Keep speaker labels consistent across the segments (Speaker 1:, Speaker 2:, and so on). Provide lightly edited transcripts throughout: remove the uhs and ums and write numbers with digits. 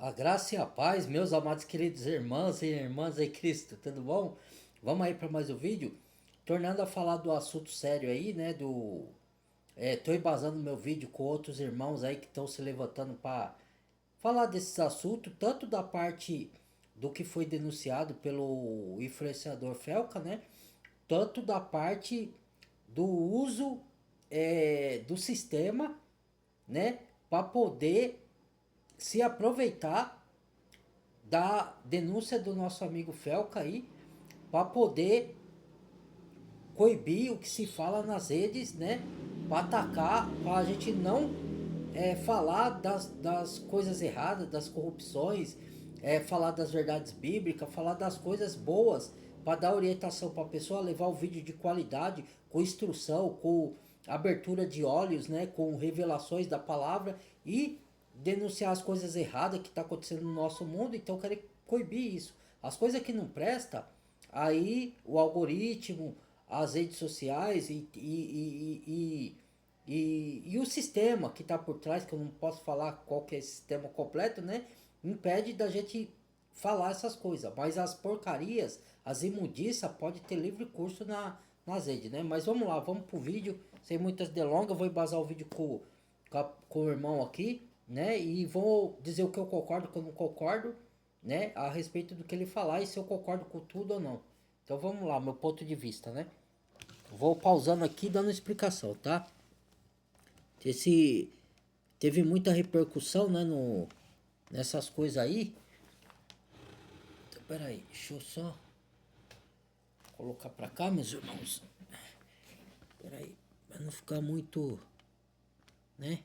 Speaker 1: A graça e a paz, meus amados queridos irmãos e irmãs em Cristo, tudo bom? Vamos aí para mais um vídeo. Tornando a falar do assunto sério aí, né? Tô embasando meu vídeo com outros irmãos aí que estão se levantando para falar desses assuntos, tanto da parte do que foi denunciado pelo influenciador Felca, né? Tanto da parte do uso do sistema, né? Para poder se aproveitar da denúncia do nosso amigo Felca aí, para poder coibir o que se fala nas redes, né? Para atacar, para a gente não falar das coisas erradas, das corrupções, falar das verdades bíblicas, falar das coisas boas, para dar orientação para a pessoa, levar o vídeo de qualidade, com instrução, com abertura de olhos, né? Com revelações da palavra e denunciar as coisas erradas que está acontecendo no nosso mundo. Então eu quero coibir isso. As coisas que não prestam, aí o algoritmo, as redes sociais e o sistema que está por trás, que eu não posso falar qual que é esse sistema completo, né? Impede da gente falar essas coisas. Mas as porcarias, as imundícias, pode ter livre curso nas redes, né? Mas vamos lá, vamos pro vídeo, sem muitas delongas. Eu vou embasar o vídeo com o irmão aqui, né? E vou dizer o que eu concordo, o que eu não concordo, né? A respeito do que ele falar e se eu concordo com tudo ou não. Então vamos lá, meu ponto de vista, né? Vou pausando aqui dando explicação, tá? Esse teve muita repercussão, né, nessas coisas aí. Então, pera aí, deixa eu só colocar pra cá, meus irmãos. Pera aí, pra não ficar muito, né?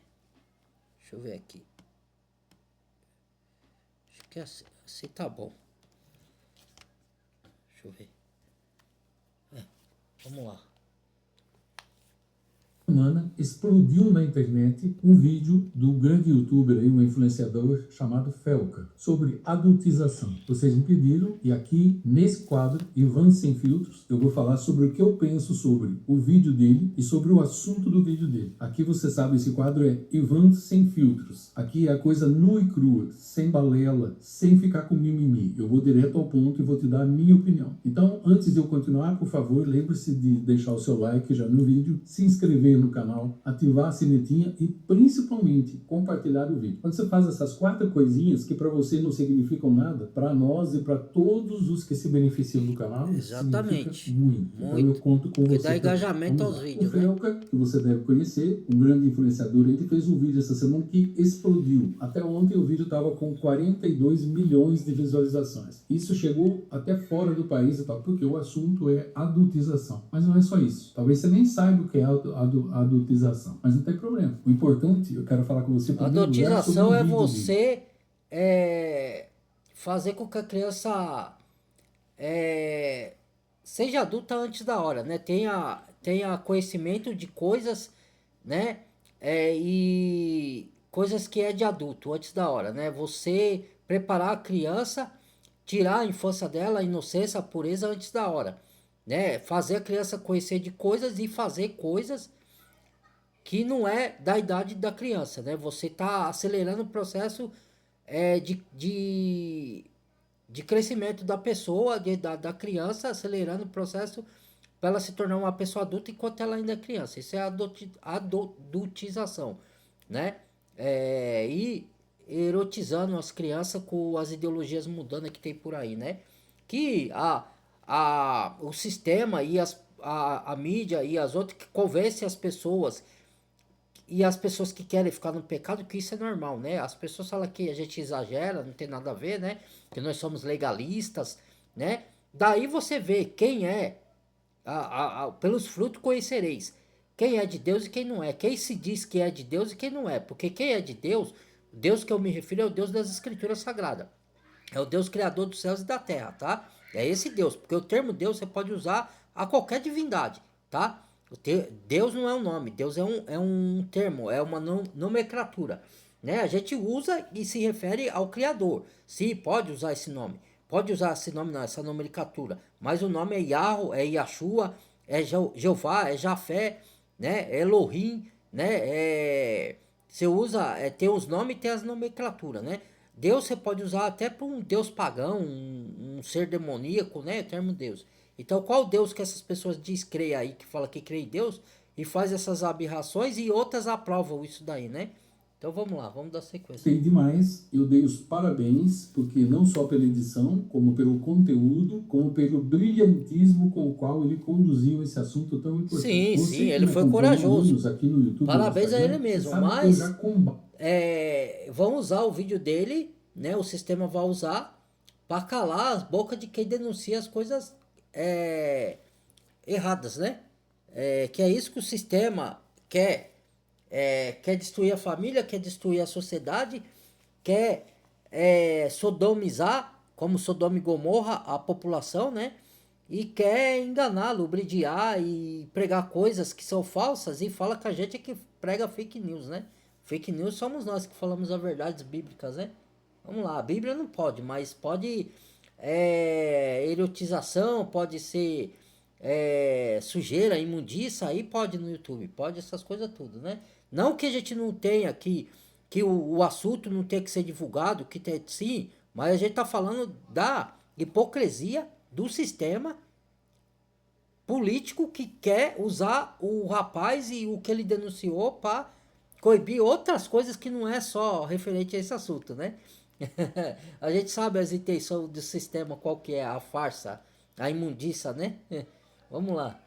Speaker 1: Deixa eu ver aqui. Acho que assim tá bom. Deixa eu ver. Vamos lá.
Speaker 2: Semana explodiu na internet um vídeo do grande youtuber e um influenciador chamado Felca sobre adultização. Vocês me pediram e aqui nesse quadro, Ivan Sem Filtros, eu vou falar sobre o que eu penso sobre o vídeo dele e sobre o assunto do vídeo dele. Aqui você sabe, esse quadro é Ivan Sem Filtros. Aqui é a coisa nua e crua, sem balela, sem ficar com mimimi. Eu vou direto ao ponto e vou te dar a minha opinião. Então, antes de eu continuar, por favor, lembre-se de deixar o seu like já no vídeo, se inscrever no canal, ativar a sinetinha e principalmente compartilhar o vídeo. Quando você faz essas 4 coisinhas que para você não significam nada, para nós e para todos os que se beneficiam do canal,
Speaker 1: Exatamente.
Speaker 2: significa muito. Então eu conto com
Speaker 1: Porque
Speaker 2: você.
Speaker 1: dá engajamento aos vídeos,
Speaker 2: o Felca, que você deve conhecer, um grande influenciador, ele fez um vídeo essa semana que explodiu. Até ontem o vídeo estava com 42 milhões de visualizações. Isso chegou até fora do país e tal, porque o assunto é adultização. Mas não é só isso. Talvez você nem saiba o que é adultização, mas não tem problema. O importante, eu quero falar com você primeiro.
Speaker 1: Adultização é você fazer com que a criança seja adulta antes da hora, né? Tenha conhecimento de coisas, né? E coisas que é de adulto antes da hora, né? Você preparar a criança, tirar a infância dela, a inocência, a pureza antes da hora, né? Fazer a criança conhecer de coisas e fazer coisas que não é da idade da criança, né? Você está acelerando o processo de crescimento da pessoa, da criança, acelerando o processo para ela se tornar uma pessoa adulta enquanto ela ainda é criança. Isso é adultização, né? E erotizando as crianças com as ideologias mundanas que tem por aí, né? Que o sistema e a mídia e as outras que convencem as pessoas e as pessoas que querem ficar no pecado, que isso é normal, né? As pessoas falam que a gente exagera, não tem nada a ver, né? Que nós somos legalistas, né? Daí você vê quem é, pelos frutos conhecereis, quem é de Deus e quem não é, quem se diz que é de Deus e quem não é, porque quem é de Deus, o Deus que eu me refiro é o Deus das Escrituras Sagradas, é o Deus criador dos céus e da terra, tá? É esse Deus, porque o termo Deus você pode usar a qualquer divindade, tá? Deus não é um nome, Deus é um termo, é uma nomenclatura, né? A gente usa e se refere ao Criador. Se pode usar esse nome, pode usar esse nome, não, essa nomenclatura, mas o nome é Yahweh, é Yahshua, é Jeová, é Jafé, né? É Elohim, né? Você usa, tem os nomes e tem as nomenclaturas, né? Deus você pode usar até para um Deus pagão, um ser demoníaco, né? O termo Deus. Então, qual Deus que essas pessoas diz crer aí, que fala que crê em Deus e faz essas aberrações e outras aprovam isso daí, né? Então vamos lá, vamos dar sequência.
Speaker 2: Gostei demais, eu dei os parabéns, porque não só pela edição, como pelo conteúdo, como pelo brilhantismo com o qual ele conduziu esse assunto tão importante.
Speaker 1: Sim,
Speaker 2: Você
Speaker 1: sim,
Speaker 2: que
Speaker 1: ele
Speaker 2: me
Speaker 1: foi
Speaker 2: acompanha há
Speaker 1: corajoso.
Speaker 2: anos aqui no YouTube,
Speaker 1: Parabéns
Speaker 2: no
Speaker 1: a ele
Speaker 2: Instagram,
Speaker 1: mesmo,
Speaker 2: você sabe que eu
Speaker 1: mas
Speaker 2: já combato.
Speaker 1: vão usar o vídeo dele, né? O sistema vai usar para calar as bocas de quem denuncia as coisas erradas, né? Que é isso que o sistema quer. Quer destruir a família, quer destruir a sociedade, quer sodomizar, como Sodoma e Gomorra, a população, né? E quer enganar, lubridiar e pregar coisas que são falsas e fala que a gente é que prega fake news, né? Fake news somos nós que falamos as verdades bíblicas, né? Vamos lá, a Bíblia não pode, mas pode erotização, pode ser sujeira, imundícia, aí pode no YouTube, pode essas coisas tudo, né? Não que a gente não tenha que o assunto não tenha que ser divulgado, que tem sim, mas a gente tá falando da hipocrisia do sistema político que quer usar o rapaz e o que ele denunciou para coibir outras coisas que não é só referente a esse assunto, né? A gente sabe as intenções do sistema, qual que é a farsa, a imundícia, né? Vamos lá.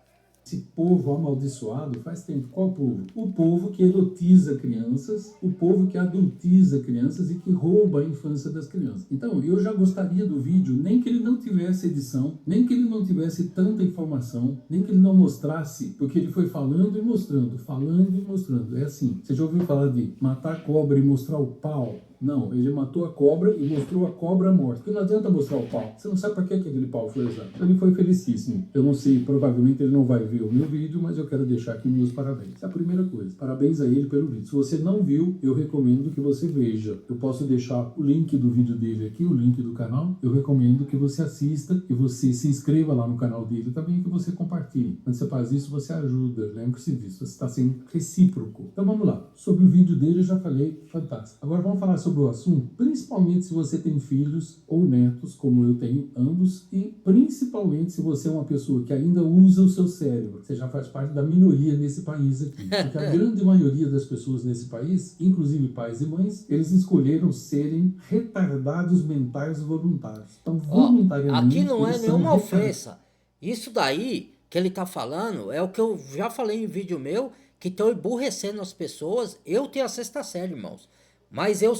Speaker 2: Esse povo amaldiçoado faz tempo. Qual povo? O povo que erotiza crianças, o povo que adultiza crianças e que rouba a infância das crianças. Então, eu já gostaria do vídeo, nem que ele não tivesse edição, nem que ele não tivesse tanta informação, nem que ele não mostrasse, porque ele foi falando e mostrando, falando e mostrando. É assim, você já ouviu falar de matar a cobra e mostrar o pau? Não, ele matou a cobra e mostrou a cobra morta. Porque não adianta mostrar o pau. Você não sabe para que aquele pau foi usado. Então ele foi felicíssimo. Eu não sei, provavelmente ele não vai ver o meu vídeo, mas eu quero deixar aqui meus parabéns. Essa é a primeira coisa. Parabéns a ele pelo vídeo. Se você não viu, eu recomendo que você veja. Eu posso deixar o link do vídeo dele aqui, o link do canal. Eu recomendo que você assista, que você se inscreva lá no canal dele também, que você compartilhe. Quando você faz isso, você ajuda. Lembre-se disso. Você está sendo recíproco. Então vamos lá. Sobre o vídeo dele eu já falei, fantástico. Agora vamos falar sobre o assunto, principalmente se você tem filhos ou netos, como eu tenho ambos, e principalmente se você é uma pessoa que ainda usa o seu cérebro. Você já faz parte da minoria nesse país aqui. Porque a grande maioria das pessoas nesse país, inclusive pais e mães, eles escolheram serem retardados mentais voluntários. Então, voluntariamente,
Speaker 1: aqui não é
Speaker 2: eles são
Speaker 1: nenhuma
Speaker 2: retardados.
Speaker 1: ofensa. Isso daí que ele tá falando é o que eu já falei em vídeo meu, que estão emburrecendo as pessoas. Eu tenho a sexta série, irmãos. Mas eu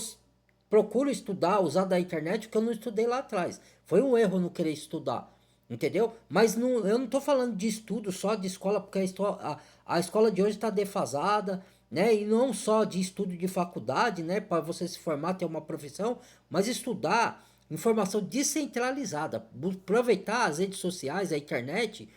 Speaker 1: procuro estudar, usar da internet, porque eu não estudei lá atrás. Foi um erro não querer estudar, entendeu? Mas não, eu não tô falando de estudo só de escola, porque a escola de hoje está defasada, né? E não só de estudo de faculdade, né? Para você se formar, ter uma profissão, mas estudar informação descentralizada, aproveitar as redes sociais, a internet,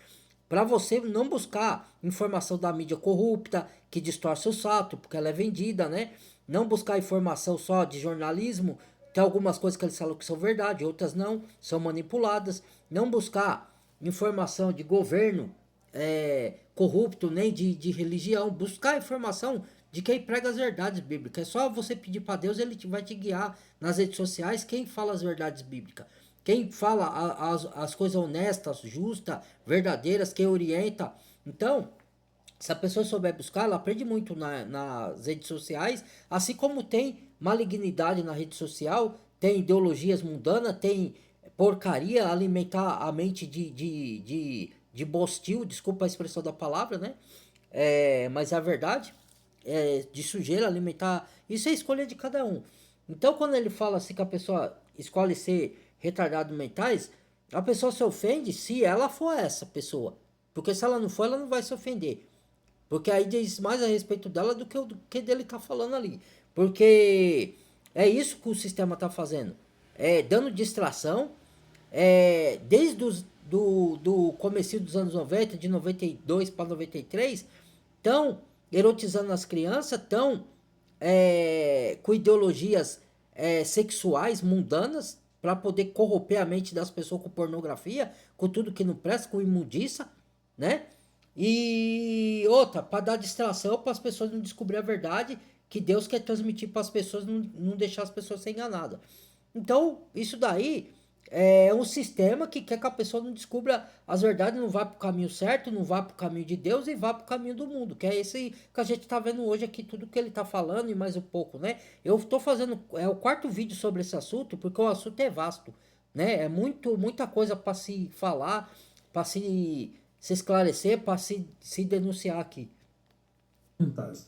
Speaker 1: para você não buscar informação da mídia corrupta, que distorce o fato, porque ela é vendida, né? Não buscar informação só de jornalismo, tem algumas coisas que eles falam que são verdade, outras não, são manipuladas. Não buscar informação de governo corrupto, nem de religião. Buscar informação de quem prega as verdades bíblicas. É só você pedir para Deus, ele vai te guiar nas redes sociais quem fala as verdades bíblicas. Quem fala as coisas honestas, justas, verdadeiras, quem orienta. Então, se a pessoa souber buscar, ela aprende muito nas redes sociais, assim como tem malignidade na rede social, tem ideologias mundanas, tem porcaria, alimentar a mente de bostil, desculpa a expressão da palavra, né? Mas é a verdade, de sujeira, alimentar, isso é escolha de cada um. Então quando ele fala assim que a pessoa escolhe ser retardado mentais, a pessoa se ofende se ela for essa pessoa, porque se ela não for, ela não vai se ofender. Porque aí diz mais a respeito dela do que dele tá falando ali. Porque é isso que o sistema tá fazendo. Dando distração. Desde do comecinho dos anos 90, de 92 para 93, estão erotizando as crianças, estão com ideologias sexuais mundanas para poder corromper a mente das pessoas com pornografia, com tudo que não presta, com imundícia, né? E outra, para dar distração para as pessoas não descobrir a verdade que Deus quer transmitir para as pessoas, não deixar as pessoas ser enganadas. Então, isso daí é um sistema que quer que a pessoa não descubra as verdades, não vá para o caminho certo, não vá para o caminho de Deus e vá para o caminho do mundo, que é esse que a gente está vendo hoje aqui, tudo que ele está falando e mais um pouco, né? Eu estou fazendo, é o quarto vídeo sobre esse assunto, porque o assunto é vasto, né? É muita coisa para se falar, para se esclarecer, para se denunciar aqui.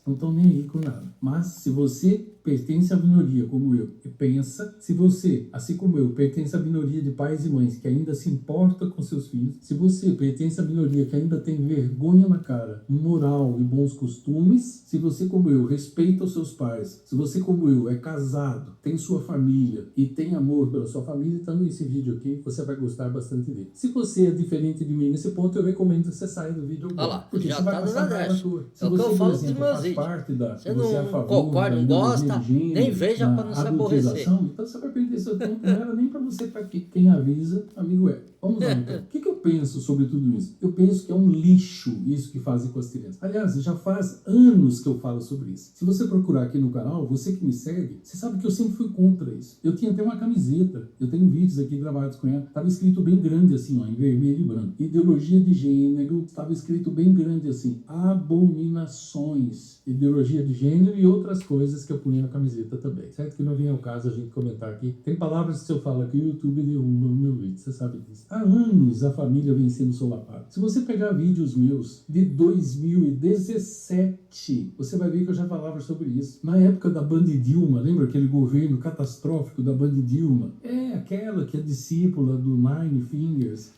Speaker 2: Não estão nem aí com nada. Mas se você pertence à minoria como eu e pensa, se você, assim como eu, pertence à minoria de pais e mães que ainda se importa com seus filhos, se você pertence à minoria que ainda tem vergonha na cara, moral e bons costumes, se você como eu respeita os seus pais, se você como eu é casado, tem sua família e tem amor pela sua família, então nesse vídeo aqui você vai gostar bastante dele. Se você é diferente de mim nesse ponto, eu recomendo que você saia do vídeo agora.
Speaker 1: Olha lá,
Speaker 2: porque
Speaker 1: já
Speaker 2: você vai
Speaker 1: tá
Speaker 2: passar
Speaker 1: dando
Speaker 2: raiva à
Speaker 1: adresse.
Speaker 2: toa. Se
Speaker 1: É o que
Speaker 2: você,
Speaker 1: eu
Speaker 2: por
Speaker 1: falo dos
Speaker 2: exemplo,
Speaker 1: meus
Speaker 2: faz
Speaker 1: vídeos.
Speaker 2: parte da...
Speaker 1: Você
Speaker 2: Você é a
Speaker 1: não
Speaker 2: favor
Speaker 1: concorda,
Speaker 2: da
Speaker 1: não
Speaker 2: ideologia
Speaker 1: gosta,
Speaker 2: de gênero,
Speaker 1: nem veja
Speaker 2: da
Speaker 1: para não se aborrecer.
Speaker 2: adultização, então você vai perder seu tempo. Não era nem para você estar aqui. Quem avisa, amigo é. Vamos lá então. O que eu penso sobre tudo isso? Eu penso que é um lixo isso que fazem com as crianças. Aliás, já faz anos que eu falo sobre isso. Se você procurar aqui no canal, você que me segue, você sabe que eu sempre fui contra isso. Eu tinha até uma camiseta, eu tenho vídeos aqui gravados com ela, estava escrito bem grande assim, ó, em vermelho e branco. Ideologia de gênero, estava escrito bem grande assim, abominações. Ideologia de gênero e outras coisas que eu punha na camiseta também. Certo que não vem ao caso a gente comentar aqui. Tem palavras que se eu falo aqui, o YouTube derruba o meu vídeo, você sabe disso. Há anos a família vem sendo solapada. Se você pegar vídeos meus de 2017, você vai ver que eu já falava sobre isso. Na época da Band Dilma, lembra aquele governo catastrófico da Band Dilma? É aquela que é discípula do Nine Fingers.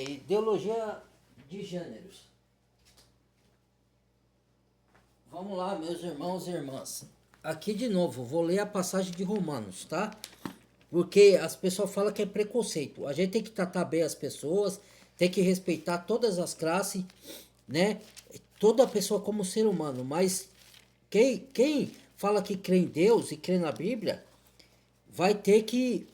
Speaker 1: Ideologia de gêneros. Vamos lá, meus irmãos e irmãs. Aqui de novo, vou ler a passagem de Romanos, tá? Porque as pessoas falam que é preconceito. A gente tem que tratar bem as pessoas, tem que respeitar todas as classes, né? Toda pessoa como ser humano. Mas quem fala que crê em Deus e crê na Bíblia, vai ter que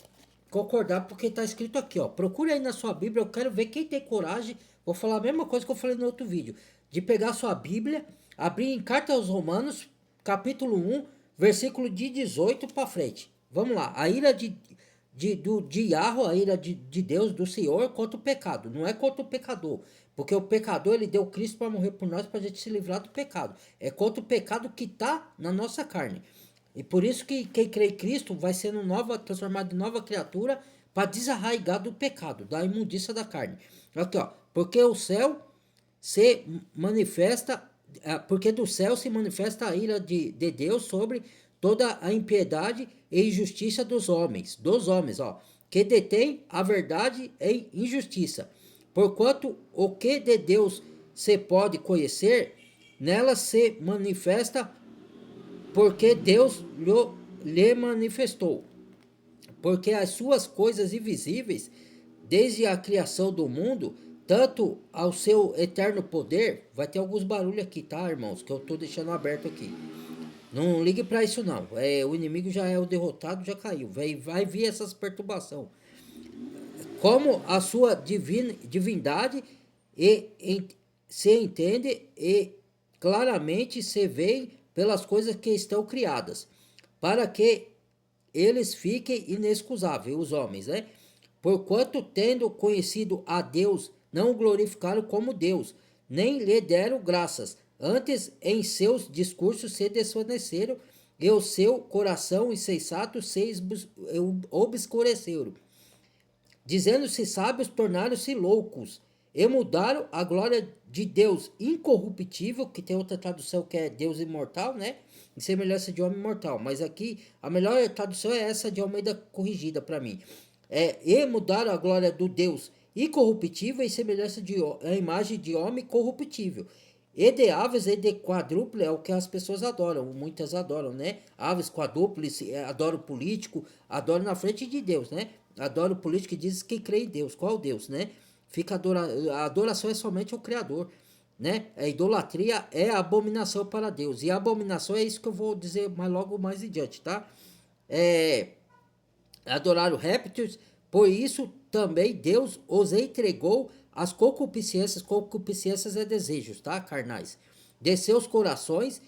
Speaker 1: concordar porque está escrito aqui, ó. Procure aí na sua Bíblia, eu quero ver quem tem coragem. Vou falar a mesma coisa que eu falei no outro vídeo. De pegar a sua Bíblia, abrir em Carta aos Romanos, capítulo 1, versículo de 18 para frente. Vamos lá. A ira de Yahweh, a ira de Deus, do Senhor, contra o pecado. Não é contra o pecador. Porque o pecador, ele deu Cristo para morrer por nós, para a gente se livrar do pecado. É contra o pecado que está na nossa carne. E por isso que quem crê em Cristo vai sendo transformado em nova criatura para desarraigar do pecado, da imundícia da carne. Aqui, ó. Porque o céu se manifesta, porque do céu se manifesta a ira de Deus sobre toda a impiedade e injustiça dos homens, ó, que detém a verdade em injustiça. Porquanto o que de Deus se pode conhecer, nela se manifesta porque Deus lhe manifestou. Porque as suas coisas invisíveis, desde a criação do mundo, tanto ao seu eterno poder, vai ter alguns barulhos aqui, tá, irmãos, que eu tô deixando aberto aqui. Não ligue para isso não, o inimigo já é o derrotado, já caiu, vai vir essas perturbações. Como a sua divindade se entende e claramente se vê pelas coisas que estão criadas, para que eles fiquem inexcusáveis, os homens, né? Porquanto, tendo conhecido a Deus, não o glorificaram como Deus, nem lhe deram graças. Antes, em seus discursos se desvaneceram, e o seu coração insensato se obscureceram. Dizendo-se sábios, tornaram-se loucos, e mudaram a glória de Deus incorruptível, que tem outra tradução que é Deus imortal, né? Em semelhança de homem mortal. Mas aqui, a melhor tradução é essa de Almeida corrigida para mim. E mudaram a glória do Deus incorruptível em semelhança de a imagem de homem corruptível. E de aves e de quadrúpede é o que as pessoas adoram, muitas adoram, né? Aves, quadrúpedes, adoram político, adoram na frente de Deus, né? Adoram político e diz que crê em Deus. Qual Deus, né? A adoração é somente ao Criador, né? A idolatria é a abominação para Deus. E a abominação é isso que eu vou dizer logo mais adiante, tá? Adoraram répteis, por isso também Deus os entregou às concupiscências é desejos, tá? Carnais, de seus corações,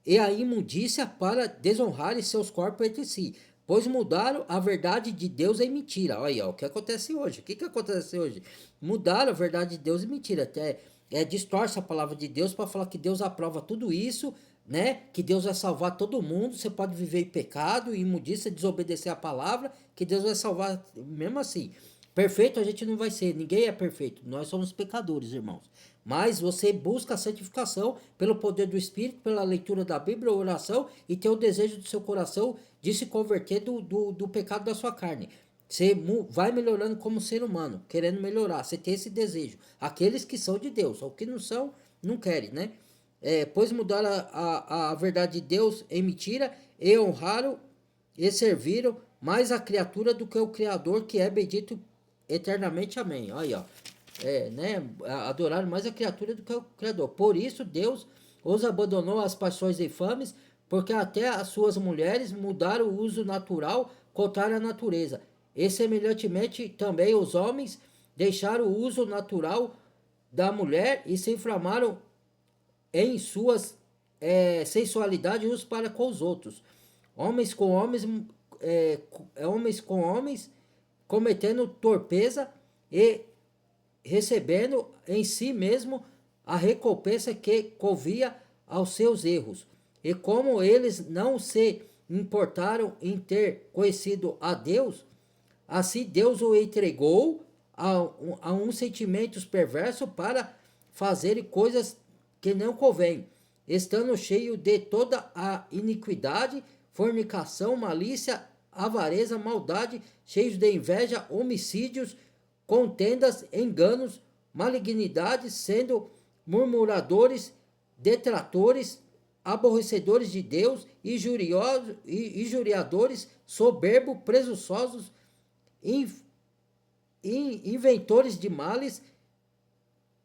Speaker 1: e a imundícia para desonrarem seus corpos entre si, pois mudaram a verdade de Deus em mentira. Olha aí, ó, o que acontece hoje? O que acontece hoje? Mudaram a verdade de Deus em mentira. Até distorce a palavra de Deus para falar que Deus aprova tudo isso, né? Que Deus vai salvar todo mundo. Você pode viver em pecado, imundícia, desobedecer a palavra, que Deus vai salvar mesmo assim. Perfeito a gente não vai ser, ninguém é perfeito, nós somos pecadores, irmãos. Mas você busca a santificação pelo poder do Espírito, pela leitura da Bíblia, oração, e ter o desejo do seu coração de se converter do pecado da sua carne. Você vai melhorando como ser humano, querendo melhorar, você tem esse desejo. Aqueles que são de Deus, ou que não são, não querem, né? Pois mudaram a verdade de Deus em mentira, e honraram e serviram mais a criatura do que o Criador, que é bendito eternamente, amém. Olha, ó. Né? Adoraram mais a criatura do que o Criador. Por isso Deus os abandonou às paixões infames, porque até as suas mulheres mudaram o uso natural contrário à natureza. E semelhantemente também os homens deixaram o uso natural da mulher e se inflamaram em suas sensualidade uns para com os outros. Homens com homens, homens com homens, cometendo torpeza e recebendo em si mesmo a recompensa que convia aos seus erros. E como eles não se importaram em ter conhecido a Deus, assim Deus o entregou a uns sentimentos perversos para fazerem coisas que não convém, estando cheio de toda a iniquidade, fornicação, malícia, avareza, maldade, cheios de inveja, homicídios, contendas, enganos, malignidades, sendo murmuradores, detratores, aborrecedores de Deus, injuriadores, soberbos, presunçosos, inventores de males,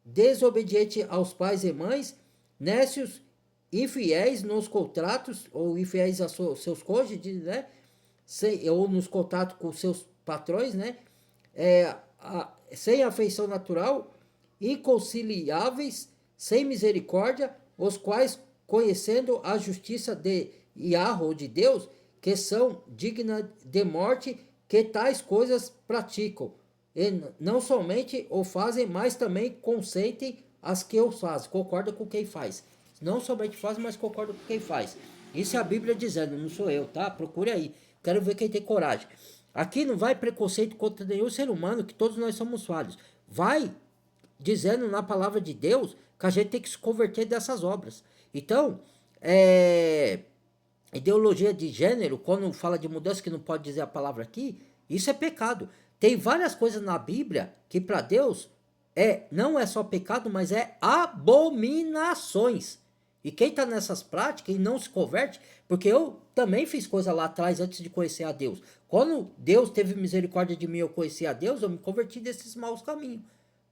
Speaker 1: desobedientes aos pais e mães, nécios, infiéis nos contratos, ou infiéis a seus cônjuges, né? Ou nos contratos com seus patrões, né? Sem afeição natural, inconciliáveis, sem misericórdia, os quais, conhecendo a justiça de Yahweh, ou de Deus, que são dignas de morte, que tais coisas praticam, e não somente o fazem, mas também consentem as que os fazem, concorda com quem faz. Não somente fazem, mas concorda com quem faz. Isso é a Bíblia dizendo, não sou eu, tá? Procure aí. Quero ver quem tem coragem. Aqui não vai preconceito contra nenhum ser humano, que todos nós somos falhos. Vai dizendo na palavra de Deus que a gente tem que se converter dessas obras. Então, ideologia de gênero, quando fala de mudança que não pode dizer a palavra aqui, isso é pecado. Tem várias coisas na Bíblia que para Deus não é só pecado, mas é abominações. E quem está nessas práticas e não se converte, porque eu também fiz coisa lá atrás antes de conhecer a Deus. Quando Deus teve misericórdia de mim, eu conheci a Deus, eu me converti desses maus caminhos.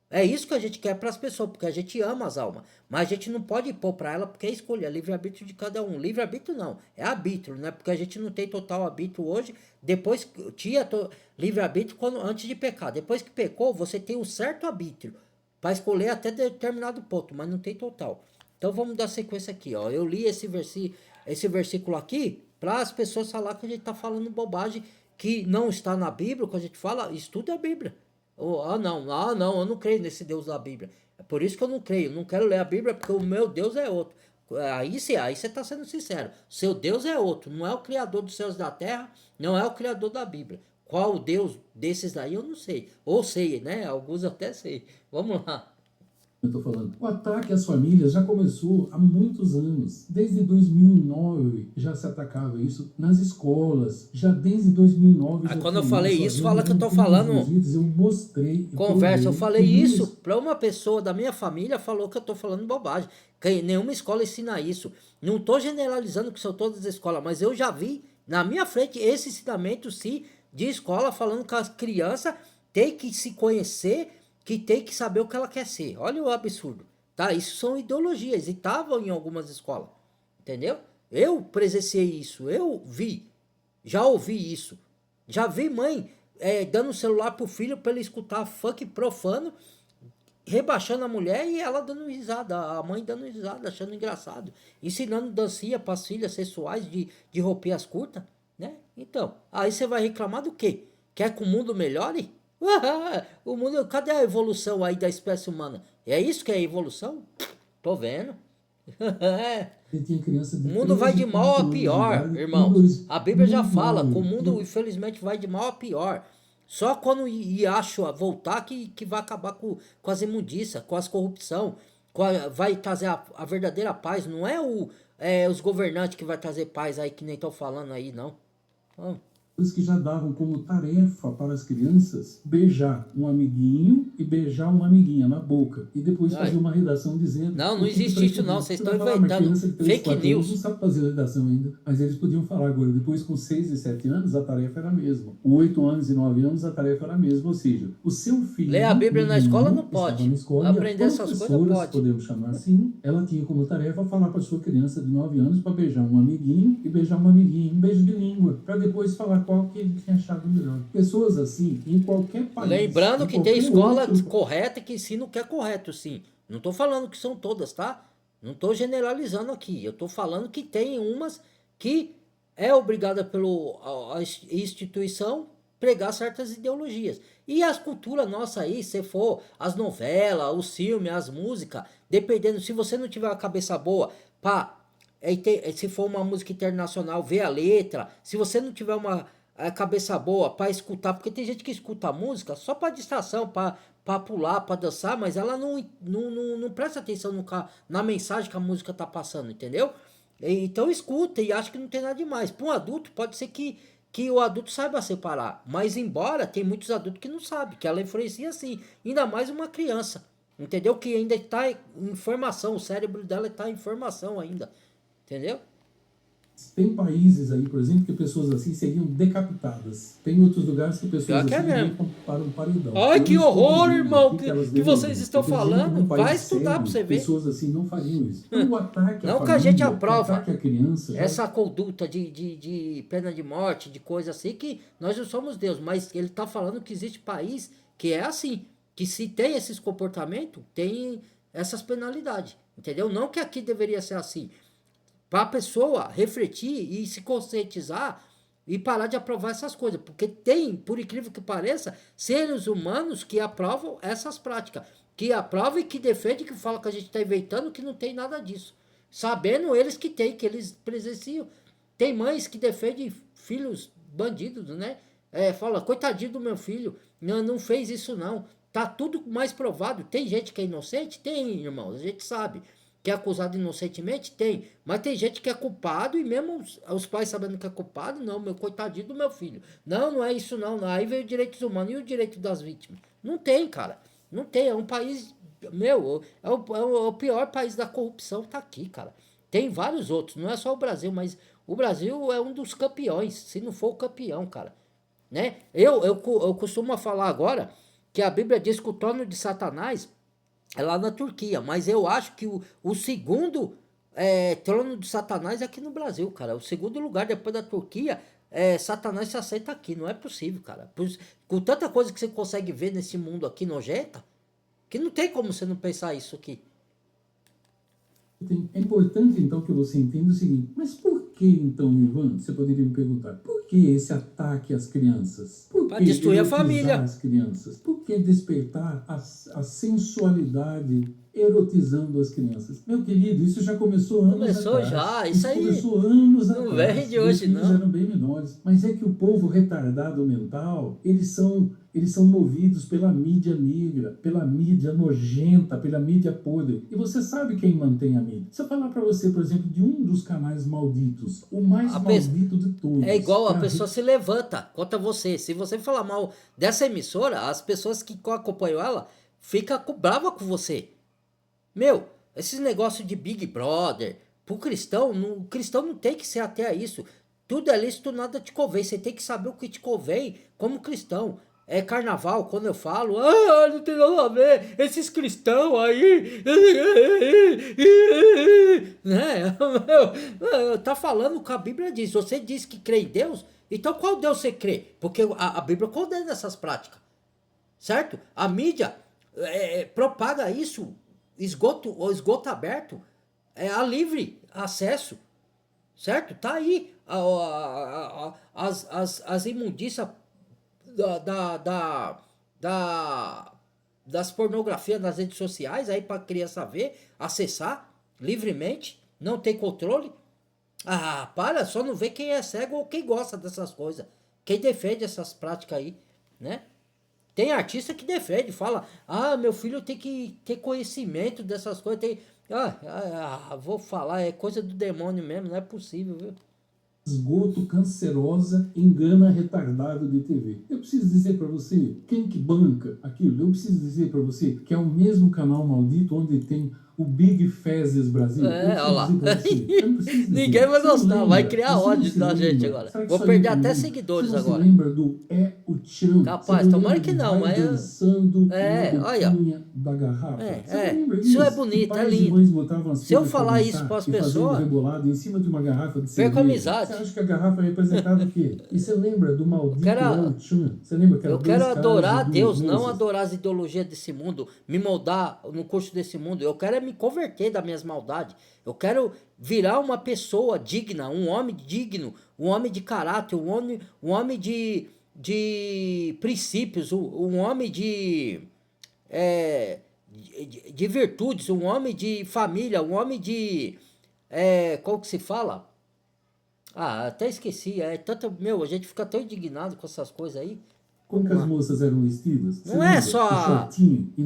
Speaker 1: É isso que a gente quer para as pessoas, porque a gente ama as almas. Mas a gente não pode impor para ela, porque é escolha, é livre-arbítrio de cada um. Livre-arbítrio não, é arbítrio, né? Porque a gente não tem total arbítrio hoje. Depois tinha livre-arbítrio antes de pecar. Depois que pecou, você tem um certo arbítrio para escolher até determinado ponto, mas não tem total. Então vamos dar sequência aqui, ó. Eu li esse versículo aqui para as pessoas falar que a gente está falando bobagem que não está na Bíblia. Quando a gente fala, estuda a Bíblia. Não, eu não creio nesse Deus da Bíblia. É por isso que eu não creio, não quero ler a Bíblia, porque o meu Deus é outro. Aí você está sendo sincero. Seu Deus é outro, não é o Criador dos céus e da terra, não é o Criador da Bíblia. Qual Deus desses daí eu não sei. Ou sei, né? Alguns até sei. Vamos lá.
Speaker 2: Eu estou falando. O ataque às famílias já começou há muitos anos. Desde 2009 já se atacava isso nas escolas. Já desde 2009.
Speaker 1: Quando eu falei isso, fala que eu estou falando.
Speaker 2: Eu mostrei.
Speaker 1: Conversa, eu falei isso para uma pessoa da minha família, falou que eu estou falando bobagem. Que nenhuma escola ensina isso. Não estou generalizando que são todas as escolas, mas eu já vi na minha frente esse ensinamento, sim, de escola, falando que a criança tem que se conhecer, que tem que saber o que ela quer ser. Olha o absurdo, tá? Isso são ideologias e estavam em algumas escolas, entendeu? Eu presenciei isso, eu vi, já ouvi isso, já vi mãe dando celular pro filho para ele escutar funk profano, rebaixando a mulher e ela dando risada, a mãe dando risada, achando engraçado, ensinando dancinha para as filhas sexuais de roupinhas curtas, né? Então, aí você vai reclamar do quê? Quer que o mundo melhore? O mundo, cadê a evolução aí da espécie humana? É isso que é evolução? Tô vendo.
Speaker 2: Ele tinha criança
Speaker 1: O
Speaker 2: de
Speaker 1: mundo
Speaker 2: 3
Speaker 1: vai de
Speaker 2: e
Speaker 1: mal
Speaker 2: 4
Speaker 1: a
Speaker 2: anos de
Speaker 1: pior,
Speaker 2: idade,
Speaker 1: irmão. A Bíblia já
Speaker 2: muito mal,
Speaker 1: fala que o
Speaker 2: ele.
Speaker 1: mundo, infelizmente, vai de mal a pior. Só quando Yahshua voltar que vai acabar com as imundícias, com as corrupção, vai trazer a verdadeira paz. Não é, os governantes que vai trazer paz aí, que nem estão falando aí, não. Então,
Speaker 2: Os que já davam como tarefa para as crianças beijar um amiguinho e beijar uma amiguinha na boca. E depois fazer
Speaker 1: ai.
Speaker 2: uma redação dizendo.
Speaker 1: Não,
Speaker 2: o
Speaker 1: não
Speaker 2: que que
Speaker 1: existe isso não.
Speaker 2: pretendia.
Speaker 1: Vocês
Speaker 2: Você
Speaker 1: estão
Speaker 2: vai falar, uma
Speaker 1: inventando
Speaker 2: criança de 3,
Speaker 1: fake
Speaker 2: 4 anos não
Speaker 1: news.
Speaker 2: sabe fazer redação ainda. Mas eles podiam falar agora. Depois, com 6 e 7 anos, a tarefa era a mesma. Com 8 anos e 9 anos, a tarefa era a mesma. Ou seja, o seu filho.
Speaker 1: Ler a Bíblia na escola não
Speaker 2: estava
Speaker 1: pode.
Speaker 2: na escola,
Speaker 1: Aprender
Speaker 2: e a
Speaker 1: essas coisas
Speaker 2: professora,
Speaker 1: pode.
Speaker 2: se podemos chamar assim, ela tinha como tarefa falar para sua criança de 9 anos para beijar um amiguinho e beijar uma amiguinha. Um beijo de língua. Para depois falar qual que ele tinha achado melhor. Pessoas assim, em qualquer país.
Speaker 1: Lembrando
Speaker 2: em
Speaker 1: que tem
Speaker 2: qualquer
Speaker 1: escola
Speaker 2: outro-
Speaker 1: correta que ensina o que é correto, sim. Não tô falando que são todas, tá? Não tô generalizando aqui. Eu tô falando que tem umas que é obrigada pela instituição pregar certas ideologias. E as culturas nossas aí, se for as novelas, os filmes, as músicas, dependendo, se você não tiver a cabeça boa, pá, se for uma música internacional, vê a letra. Se você não tiver uma cabeça boa para escutar, porque tem gente que escuta a música só para distração, para pular, para dançar, mas ela não presta atenção na mensagem que a música tá passando, entendeu? Então escuta e acha que não tem nada demais. Para um adulto, pode ser que o adulto saiba separar, mas embora tem muitos adultos que não sabem, que ela influencia assim, ainda mais uma criança, entendeu? Que ainda está em formação, o cérebro dela está em formação ainda, entendeu?
Speaker 2: Tem países aí, por exemplo, que pessoas assim seriam decapitadas. Tem outros lugares que pessoas
Speaker 1: Pior que é
Speaker 2: assim
Speaker 1: mesmo.
Speaker 2: iriam para um paredão.
Speaker 1: Ai,
Speaker 2: Eu
Speaker 1: que
Speaker 2: não estou
Speaker 1: horror,
Speaker 2: dizendo
Speaker 1: irmão,
Speaker 2: elas
Speaker 1: que
Speaker 2: deveriam.
Speaker 1: vocês estão
Speaker 2: Eu estou dizendo que
Speaker 1: falando.
Speaker 2: num país
Speaker 1: Vai estudar
Speaker 2: sério,
Speaker 1: pra você ver.
Speaker 2: pessoas assim não fariam isso. Então, o ataque à
Speaker 1: Não que
Speaker 2: família,
Speaker 1: a gente
Speaker 2: o
Speaker 1: aprova
Speaker 2: ataque à criança... já-
Speaker 1: essa conduta de pena de morte, de coisa assim, que nós não somos Deus, mas ele está falando que existe país que é assim, que se tem esses comportamentos, tem essas penalidades, entendeu? Não que aqui deveria ser assim, para a pessoa refletir e se conscientizar e parar de aprovar essas coisas, porque tem, por incrível que pareça, seres humanos que aprovam essas práticas, que aprovam e que defendem, que falam que a gente está inventando, que não tem nada disso, sabendo eles que tem, que eles presenciam. Tem mães que defendem filhos bandidos, né? Fala, coitadinho do meu filho, não fez isso não. Tá tudo mais provado. Tem gente que é inocente? Tem, irmãos, a gente sabe. Que é acusado inocentemente? Tem. Mas tem gente que é culpado e mesmo os pais sabendo que é culpado, não, meu coitadinho do meu filho. Não, não é isso não. Aí veio direitos humanos e o direito das vítimas. Não tem, cara. Não tem. É um país, meu, é o pior país da corrupção, tá aqui, cara. Tem vários outros, não é só o Brasil, mas o Brasil é um dos campeões, se não for o campeão, cara. Né? Eu costumo falar agora que a Bíblia diz que o trono de Satanás é lá na Turquia, mas eu acho que o segundo trono de Satanás é aqui no Brasil, cara. O segundo lugar depois da Turquia, Satanás se aceita aqui, não é possível, cara. Com tanta coisa que você consegue ver nesse mundo aqui nojenta, que não tem como você não pensar isso aqui.
Speaker 2: É importante, então, que você entenda o seguinte, mas por que, então, Ivan, você poderia me perguntar, por que esse ataque às crianças? Por
Speaker 1: Pra
Speaker 2: que
Speaker 1: destruir a
Speaker 2: erotizar
Speaker 1: família.
Speaker 2: as crianças? Por que despertar a sensualidade erotizando as crianças? Meu querido, isso já começou anos
Speaker 1: Começou
Speaker 2: atrás.
Speaker 1: já, isso aí
Speaker 2: começou anos
Speaker 1: não
Speaker 2: atrás.
Speaker 1: vem de hoje,
Speaker 2: Meus filhos
Speaker 1: não.
Speaker 2: eram bem menores. Mas é que o povo retardado mental, eles são movidos pela mídia negra, pela mídia nojenta, pela mídia podre. E você sabe quem mantém a mídia. Se eu falar para você, por exemplo, de um dos canais malditos, o mais maldito de todos.
Speaker 1: É igual a
Speaker 2: que
Speaker 1: pessoa se levanta contra você. Se você falar mal dessa emissora, as pessoas que acompanham ela ficam bravas com você. Meu, esses negócios de Big Brother, pro cristão, o cristão não tem que ser até a isso. Tudo é lícito, nada te convém. Você tem que saber o que te convém como cristão. É carnaval, quando eu falo, não tem nada a ver, esses cristãos aí, né? Tá falando o que a Bíblia diz. Você diz que crê em Deus, então qual Deus você crê? Porque a Bíblia condena essas práticas, certo? A mídia propaga isso, esgoto aberto, a livre acesso, certo? Tá aí as imundícias da, das pornografias nas redes sociais aí para criança ver, acessar livremente, não tem controle. Ah, para, só não vê quem é cego ou quem gosta dessas coisas, quem defende essas práticas aí, né? Tem artista que defende, fala, meu filho tem que ter conhecimento dessas coisas, tem... vou falar, é coisa do demônio mesmo, não é possível, viu?
Speaker 2: Esgoto cancerosa engana retardado de TV. Eu preciso dizer para você, quem que banca aquilo? Eu preciso dizer para você que é o mesmo canal maldito onde tem o Big Fezes Brasil.
Speaker 1: Olha lá.
Speaker 2: Você,
Speaker 1: Ninguém vai gostar, vai criar
Speaker 2: você
Speaker 1: ódio da gente agora. Vou perder até seguidores agora.
Speaker 2: Você lembra do o Chan?
Speaker 1: Capaz, tomara que não, mas...
Speaker 2: dançando
Speaker 1: olha.
Speaker 2: Da garrafa.
Speaker 1: Isso é bonito, é lindo. Se eu falar isso para as pessoas...
Speaker 2: rebolado em cima de uma garrafa de
Speaker 1: perco amizade.
Speaker 2: Você acha que a garrafa representava o quê? E você lembra do maldito El Chan? Você lembra que era
Speaker 1: eu quero adorar a Deus, não adorar as ideologias desse mundo, me moldar no curso desse mundo. Eu quero me converter das minhas maldades. Eu quero virar uma pessoa digna, um homem digno, um homem de caráter, um homem de princípios, um homem de virtudes, um homem de família, um homem de... como que se fala? Até esqueci. A gente fica tão indignado com essas coisas aí.
Speaker 2: Como que as moças eram vestidas?
Speaker 1: Não é só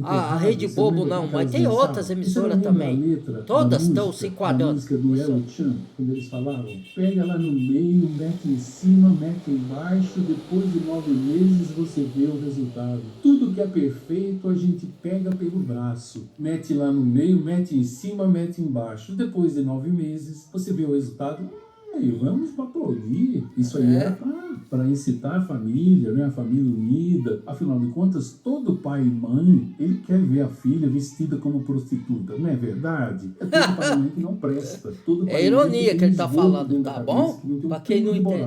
Speaker 1: a Rede Bobo, não, mas tem outras emissoras também. Todas estão se enquadrando.
Speaker 2: A música do El Chan, quando eles falavam, pega lá no meio, mete em cima, mete embaixo, depois de 9 meses você vê o resultado. Tudo que é perfeito a gente pega pelo braço, mete lá no meio, mete em cima, mete embaixo. Depois de 9 meses você vê o resultado. E vamos aplaudir. Isso aí era para incitar a família, né? A família unida. Afinal de contas, todo pai e mãe, ele quer ver a filha vestida como prostituta, não é verdade? É todo pai e mãe que não presta. Todo pai
Speaker 1: é ironia que ele está falando,
Speaker 2: tá
Speaker 1: bom? Para quem não entende.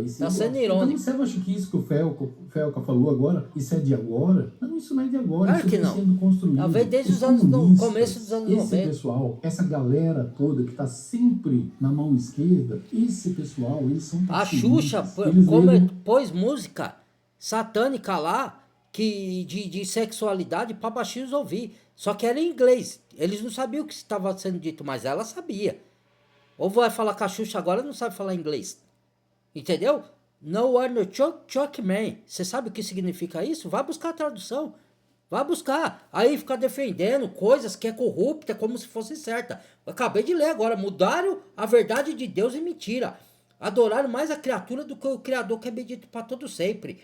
Speaker 1: Está sendo irônico.
Speaker 2: Então, você acha que isso que o Felca falou agora, isso é de agora? Não, isso não é de agora.
Speaker 1: Claro que
Speaker 2: isso
Speaker 1: não.
Speaker 2: Sendo construído.
Speaker 1: Talvez desde os anos, no começo dos anos 90.
Speaker 2: Esse pessoal, essa galera toda que está sempre na mão esquerda, esse pessoal, eles são
Speaker 1: a Xuxa pôs música satânica lá de sexualidade para baixinhos ouvir. Só que era em inglês. Eles não sabiam o que estava sendo dito, mas ela sabia. Ou vai falar com a Xuxa agora não sabe falar inglês. Entendeu? No are no choke man. Você sabe o que significa isso? Vai buscar a tradução. Vai buscar. Aí fica defendendo coisas que é corrupta como se fosse certa. Eu acabei de ler agora. Mudaram a verdade de Deus em mentira. Adoraram mais a criatura do que o Criador, que é bendito para todo sempre.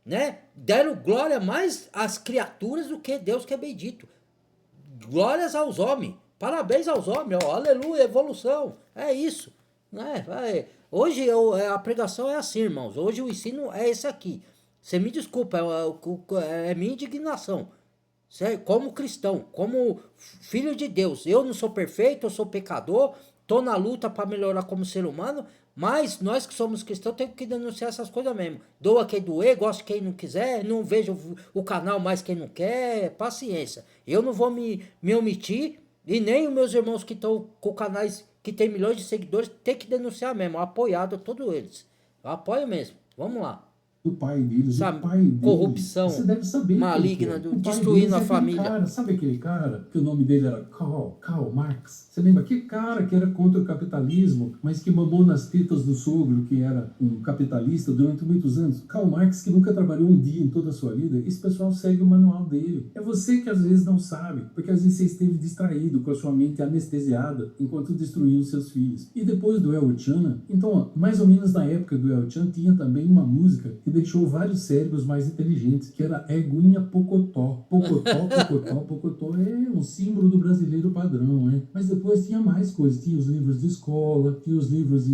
Speaker 1: Né? Deram glória mais às criaturas do que Deus, que é bendito. Glórias aos homens. Parabéns aos homens. Ó, aleluia, evolução. É isso. Né? Hoje a pregação é assim, irmãos. Hoje o ensino é esse aqui. Você me desculpa, é minha indignação. Como cristão, como filho de Deus. Eu não sou perfeito, eu sou pecador. Estou na luta para melhorar como ser humano. Mas nós que somos cristãos temos que denunciar essas coisas mesmo. Doa quem doer, gosta quem não quiser. Não vejo o canal mais quem não quer. Paciência. Eu não vou me omitir. E nem os meus irmãos que estão com canais que tem milhões de seguidores tem que denunciar mesmo. Apoiado a todos eles. Eu apoio mesmo. Vamos lá.
Speaker 2: Do pai deles,
Speaker 1: sabe,
Speaker 2: o pai deles,
Speaker 1: corrupção
Speaker 2: você deve saber
Speaker 1: maligna,
Speaker 2: destruindo
Speaker 1: a família.
Speaker 2: Cara, sabe aquele cara que o nome dele era Karl Marx? Você lembra? Aquele cara que era contra o capitalismo, mas que mamou nas tetas do sogro, que era um capitalista durante muitos anos. Karl Marx, que nunca trabalhou um dia em toda a sua vida. Esse pessoal segue o manual dele. É você que às vezes não sabe, porque às vezes você esteve distraído, com a sua mente anestesiada, enquanto destruiu os seus filhos. E depois do El Chan, então, mais ou menos na época do El Chan, tinha também uma música que deixou vários cérebros mais inteligentes, que era Eguinha Pocotó. Pocotó é um símbolo do brasileiro padrão, né? Mas depois tinha mais coisas, tinha os livros de escola, tinha os livros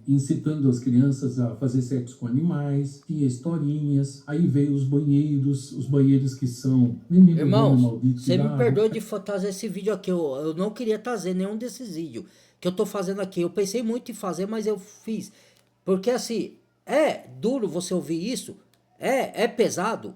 Speaker 2: incitando as crianças a fazer sexo com animais, tinha historinhas, aí veio os banheiros que são...
Speaker 1: Irmãos, você me perdoa de trazer esse vídeo aqui, eu não queria trazer nenhum desses vídeos que eu tô fazendo aqui, eu pensei muito em fazer, mas eu fiz, porque assim... É duro você ouvir isso, é pesado,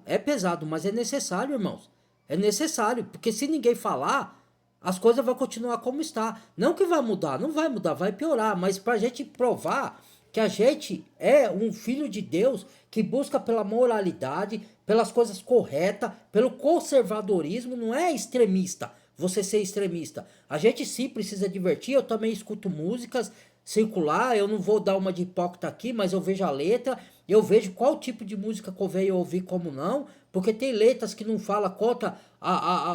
Speaker 1: mas é necessário, irmãos. É necessário, porque se ninguém falar, as coisas vão continuar como está. Não que vai mudar, não vai mudar, vai piorar, mas pra gente provar que a gente é um filho de Deus que busca pela moralidade, pelas coisas corretas, pelo conservadorismo, não é extremista, você ser extremista. A gente sim precisa divertir, eu também escuto músicas circular, eu não vou dar uma de hipócrita aqui, mas eu vejo a letra, eu vejo qual tipo de música convém eu ouvir como não, porque tem letras que não falam contra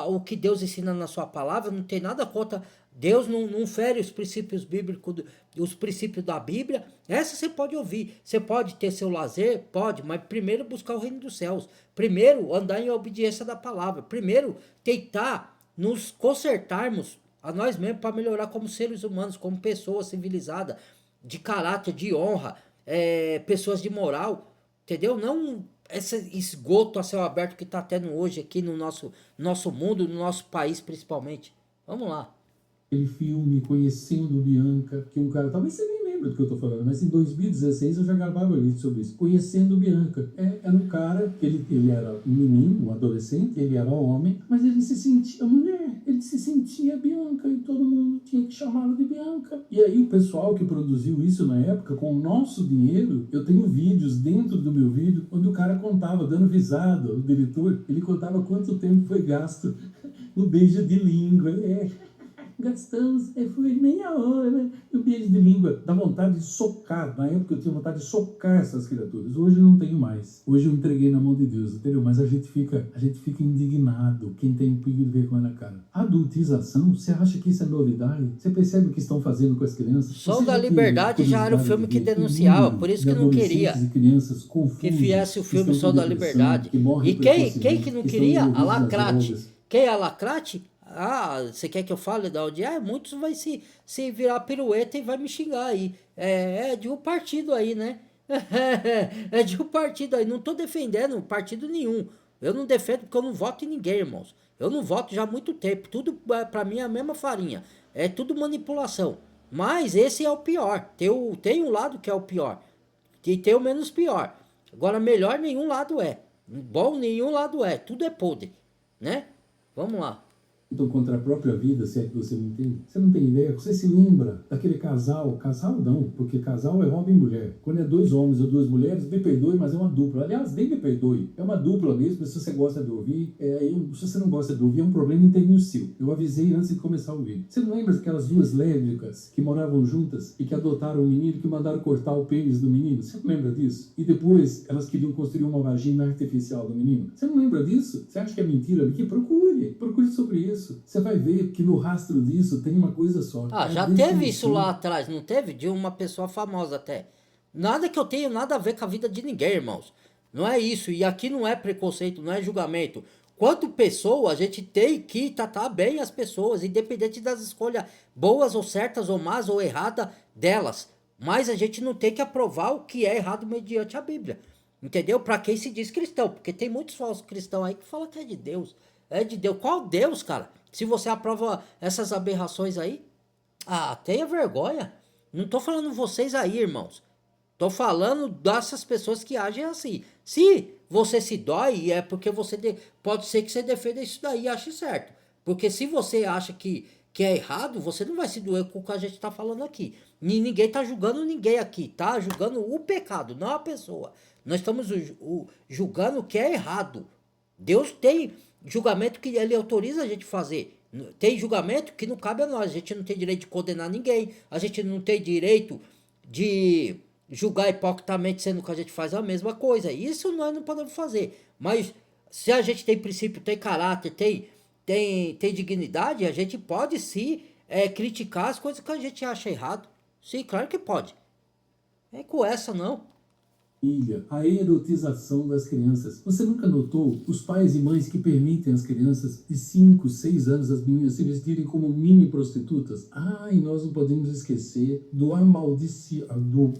Speaker 1: o que Deus ensina na sua palavra, não tem nada contra. Deus não fere os princípios bíblicos, os princípios da Bíblia. Essa você pode ouvir. Você pode ter seu lazer? Pode, mas primeiro buscar o reino dos céus. Primeiro andar em obediência da palavra. Primeiro tentar nos consertarmos a nós mesmos para melhorar como seres humanos, como pessoas civilizadas, de caráter, de honra, pessoas de moral, entendeu? Não esse esgoto a céu aberto que está tendo hoje aqui no nosso mundo, no nosso país principalmente. Vamos lá.
Speaker 2: Aquele filme Conhecendo Bianca, que um cara, talvez você nem lembra do que eu tô falando, mas em 2016 eu já gravava um vídeo sobre isso. Conhecendo Bianca. Era um cara, ele era um menino, um adolescente, ele era homem, mas ele se sentia mulher, ele se sentia Bianca e todo mundo tinha que chamá-lo de Bianca. E aí o pessoal que produziu isso na época, com o nosso dinheiro, eu tenho vídeos dentro do meu vídeo, onde o cara contava, dando risada, o diretor, ele contava quanto tempo foi gasto no beijo de língua. Gastamos, foi meia hora, e o beijo de língua, dá vontade de socar. Na época eu tinha vontade de socar essas criaturas. Hoje eu não tenho mais. Hoje eu entreguei na mão de Deus, entendeu? Mas a gente fica indignado, quem tem um pingo de vergonha na cara. Adultização, você acha que isso é novidade? Você percebe o que estão fazendo com as crianças?
Speaker 1: Som da Liberdade já era o filme que denunciava, por isso que não queria que viesse o filme Som da Liberdade. E quem que não queria? A Lacrate. Quem é a Lacrate? Ah, você quer que eu fale da onde é? Muitos vai se virar pirueta e vai me xingar aí. É de um partido aí, né? É de um partido aí. Não tô defendendo partido nenhum. Eu não defendo porque eu não voto em ninguém, irmãos. Eu não voto já há muito tempo. Tudo pra mim é a mesma farinha. É tudo manipulação. Mas esse é o pior. Tem um lado que é o pior. E tem o menos pior. Agora, melhor nenhum lado é. Bom nenhum lado é. Tudo é podre, né? Vamos lá.
Speaker 2: Então, contra a própria vida, se é que você não entende. Você não tem ideia. Você se lembra daquele casal não, porque casal é homem e mulher. Quando é dois homens ou duas mulheres, me perdoe, mas é uma dupla. Aliás, nem me perdoe. É uma dupla mesmo, se você gosta de ouvir. Se você não gosta de ouvir, é um problema interno seu. Eu avisei antes de começar o vídeo. Você não lembra daquelas duas lésbicas que moravam juntas e que adotaram um menino, que mandaram cortar o pênis do menino? Você não lembra disso? E depois elas queriam construir uma vagina artificial do menino? Você não lembra disso? Você acha que é mentira? Que procure sobre isso. Você vai ver que no rastro disso tem uma coisa só.
Speaker 1: Já teve isso lá atrás, não teve? De uma pessoa famosa até. Nada que eu tenha nada a ver com a vida de ninguém, irmãos. Não é isso. E aqui não é preconceito, não é julgamento. Quanto pessoa, a gente tem que tratar bem as pessoas, independente das escolhas boas ou certas ou más ou erradas delas. Mas a gente não tem que aprovar o que é errado mediante a Bíblia. Entendeu? Pra quem se diz cristão. Porque tem muitos falsos cristãos aí que falam que é de Deus. É de Deus. Qual Deus, cara? Se você aprova essas aberrações aí, tenha vergonha. Não tô falando vocês aí, irmãos. Tô falando dessas pessoas que agem assim. Se você se dói, é porque pode ser que você defenda isso daí e ache certo. Porque se você acha que é errado, você não vai se doer com o que a gente tá falando aqui. Ninguém tá julgando ninguém aqui, tá? Julgando o pecado, não a pessoa. Nós estamos julgando o que é errado. Deus tem julgamento que ele autoriza a gente fazer. Tem julgamento que não cabe a nós. A gente não tem direito de condenar ninguém. A gente não tem direito de julgar hipocritamente, sendo que a gente faz a mesma coisa. Isso nós não podemos fazer. Mas se a gente tem princípio, tem caráter, tem dignidade, a gente pode sim criticar as coisas que a gente acha errado. Sim, claro que pode. É com essa não.
Speaker 2: A erotização das crianças. Você nunca notou os pais e mães que permitem as crianças de 5, 6 anos, as meninas, se vestirem como mini prostitutas? E nós não podemos esquecer do